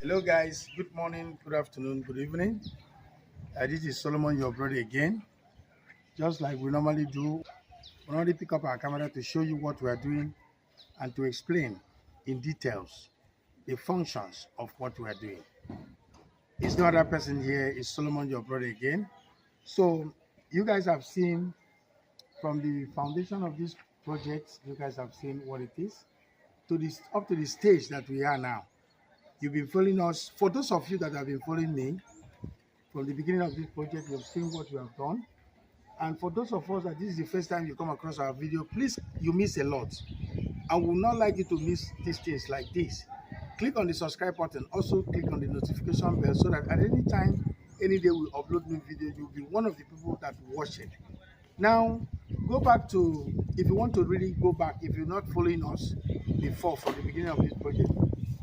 Hello, guys. Good morning, good afternoon, good evening. This is Solomon, your brother again. Just like we normally do, we normally pick up our camera to show you what we are doing and to explain in details the functions of what we are doing. It's no other person here, it's Solomon, your brother again. So, you guys have seen from the foundation of this project, you guys have seen what it is to this up to the stage that we are now. You've been following us. For those of you that have been following me from the beginning of this project, you've seen what we have done. And for those of us that this is the first time you come across our video, please, you miss a lot. I would not like you to miss these things like this. Click on the subscribe button. Also click on the notification bell so that at any time, any day we upload new video, you'll be one of the people that watch it. Now, go back to, if you want to really go back, if you're not following us before from the beginning of this project,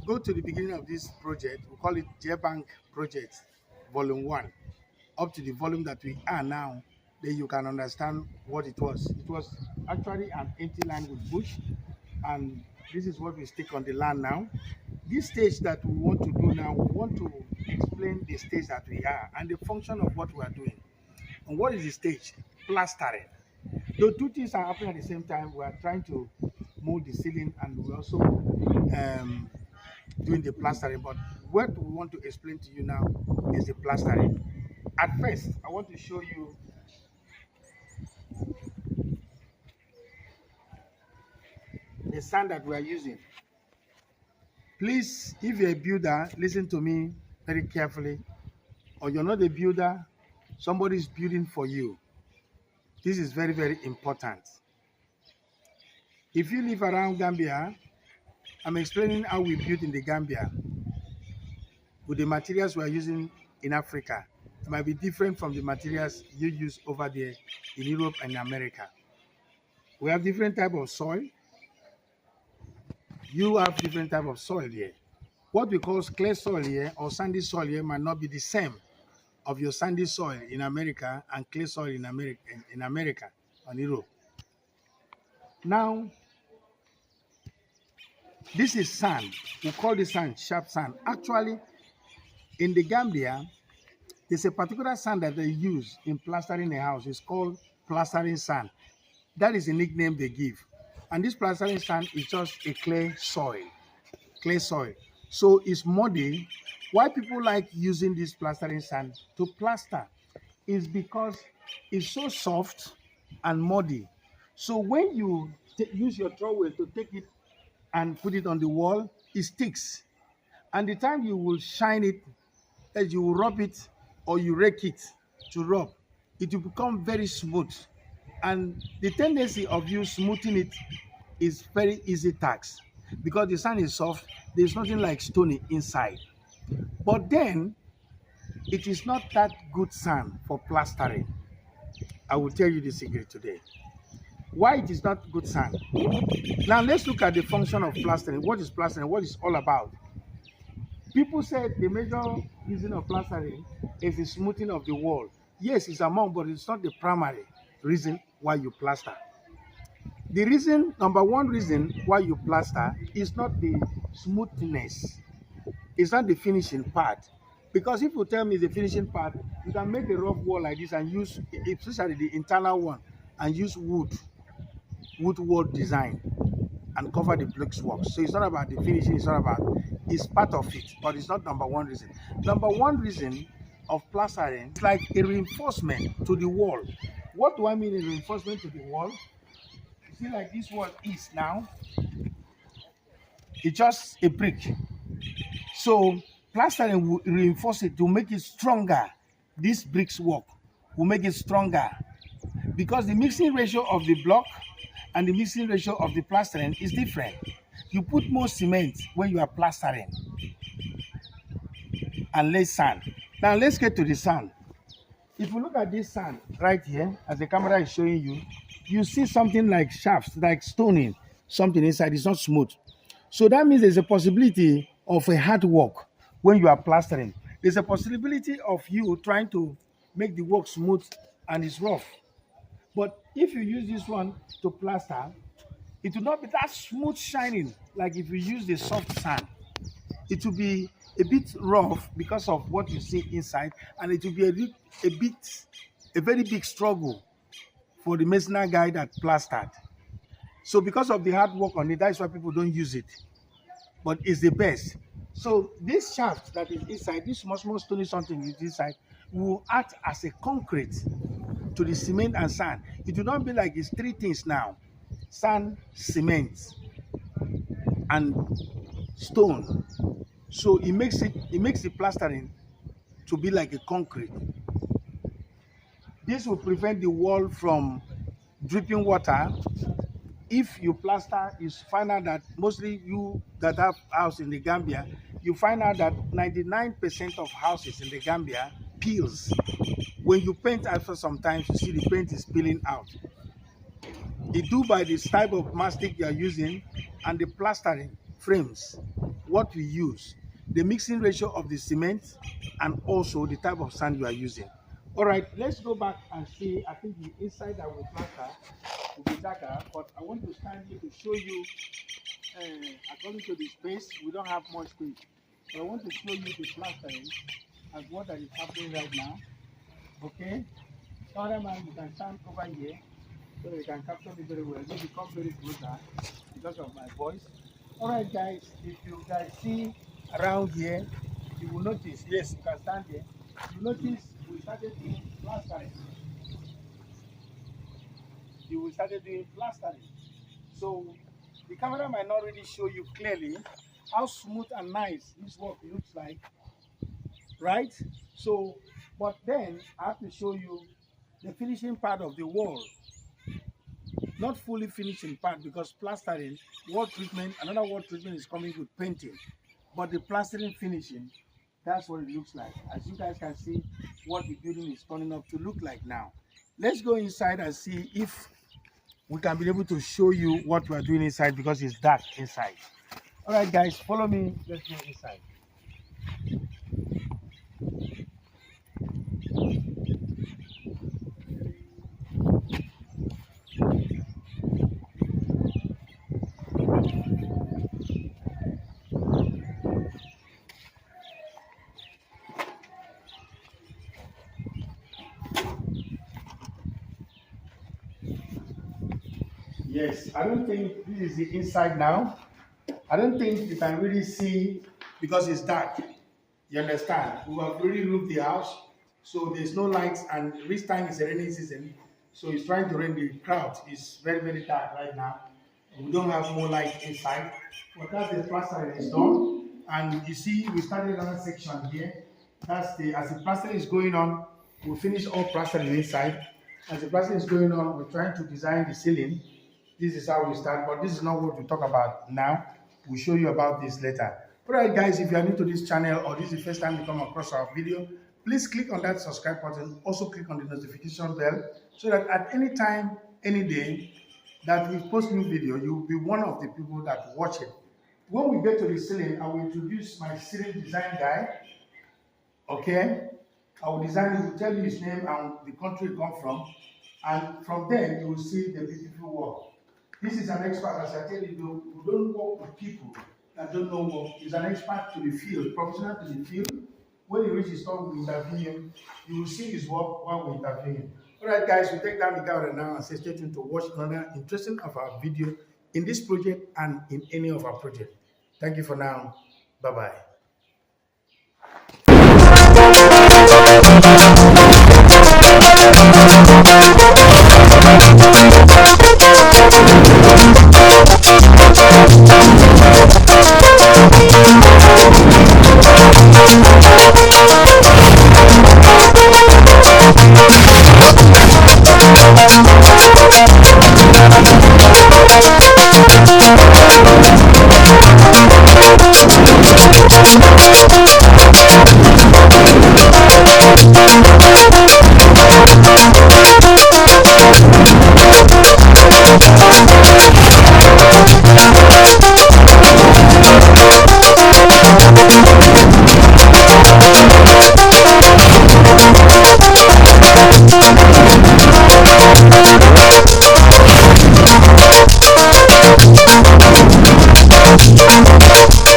go to the beginning of this project. We call it JBank Project Volume 1, up to the volume that we are now. Then you can understand what it was. It was actually an empty land with bush, and this is what we stick on the land now. This stage that we want to do now, we want to explain the stage that we are and the function of what we are doing. And what is the stage? Plastering. The two things are happening at the same time. We are trying to mold the ceiling, and we also doing the plastering. But what we want to explain to you now is the plastering. At first, I want to show you the sand that we are using. Please, if you're a builder, listen to me very carefully. Or you're not a builder, somebody is building for you. This is very, very important. If you live around Gambia, I'm explaining how we build in the Gambia with the materials we are using in Africa. It might be different from the materials you use over there in Europe and America. We have different type of soil. You have different type of soil here. What we call clay soil here or sandy soil here might not be the same of your sandy soil in America and clay soil in America and Europe. Now, this is sand. We call this sand sharp sand. Actually, in the Gambia, there's a particular sand that they use in plastering a house. It's called plastering sand. That is the nickname they give. And this plastering sand is just a clay soil. Clay soil. So it's muddy. Why people like using this plastering sand to plaster is because it's so soft and muddy. So when you use your trowel to take it and put it on the wall, it sticks. And the time you will shine it, as you will rub it or you rake it to rub, it will become very smooth. And the tendency of you smoothing it is very easy task because the sand is soft. There's nothing like stony inside. But then, it is not that good sand for plastering. I will tell you the secret today. Why it is not good sand? Now let's look at the function of plastering. What is plastering? What is all about? People say the major reason of plastering is the smoothing of the wall. Yes, it's among, but it's not the primary reason why you plaster. The reason, number one reason why you plaster is not the smoothness. It's not the finishing part. Because if you tell me the finishing part, you can make a rough wall like this and use, especially the internal one, and use wood wall design and cover the bricks work. So it's not about the finishing, it's not about, it's part of it, but it's not number one reason. Number one reason of plastering, it's like a reinforcement to the wall. What do I mean a reinforcement to the wall? You see, like this wall is now, it's just a brick. So plastering will reinforce it to make it stronger. This bricks work will make it stronger because the mixing ratio of the block and the mixing ratio of the plastering is different. You put more cement when you are plastering and less sand. Now let's get to the sand. If you look at this sand right here, as the camera is showing you, you see something like shafts, like stoning, something inside. It's not smooth. So that means there's a possibility of a hard work when you are plastering. There's a possibility of you trying to make the work smooth and it's rough. But if you use this one to plaster, it will not be that smooth shining like if you use the soft sand. It will be a bit rough because of what you see inside, and it will be a very big struggle for the masonry guy that plastered. So because of the hard work on it, that's why people don't use it. But it's the best. So this shaft that is inside, this small stony something is inside, will act as a concrete to the cement and sand. It will not be like it's three things now: sand, cement, and stone. So it makes the plastering to be like a concrete. This will prevent the wall from dripping water. If you plaster, you find out that mostly you that have house in the Gambia, you find out that 99% of houses in the Gambia peels. When you paint after sometimes you see the paint is peeling out. It do by this type of mastic you are using and the plastering frames, what we use, the mixing ratio of the cement, and also the type of sand you are using. All right, let's go back and see. I think the inside that we plaster will be darker, but I want to stand here to show you, according to the space, we don't have much space. So I want to show you the plastering as what is happening right now. Okay? Cameraman, you can stand over here so you can capture me very well. You become very closer because of my voice. All right, guys, if you guys see around here, you will notice, yes, you can stand here. You notice we started doing plastering. We started doing plastering. So the camera might not really show you clearly how smooth and nice this work looks like, right? So, but then I have to show you the finishing part of the wall. Not fully finishing part because plastering, wall treatment, another wall treatment is coming with painting. But the plastering finishing, that's what it looks like. As you guys can see what the building is turning up to look like now. Let's go inside and see if we can be able to show you what we are doing inside because it's dark inside. All right, guys, follow me. Let's go inside. Yes, I don't think this is the inside now. I don't think you can really see because it's dark. You understand? We have really roofed the house, so there's no lights, and this time is a rainy season, so it's trying to rain. The crowd is very, very dark right now. We don't have more light inside, but that's the plastering is done. And you see, we started another section here. That's the as the plastering is going on, we finish all plastering inside. As the plastering is going on, we're trying to design the ceiling. This is how we start, but this is not what we talk about now. We'll show you about this later. Alright guys, if you are new to this channel or this is the first time you come across our video, please click on that subscribe button. Also click on the notification bell so that at any time, any day that we post new video, you will be one of the people that watch it. When we get to the ceiling, I will introduce my ceiling design guy. Okay? I will design, he will tell you his name and the country he comes from. And from there, you will see the beautiful work. This is an expert, as I tell you, we don't work with people that don't know work. He's an expert to the field, professional to the field. When he reaches his turn, we interview him. You will see his work while we interview him. All right, guys, we take down the camera now and say stay tuned to watch another interesting of our video in this project and in any of our projects. Thank you for now. Bye-bye.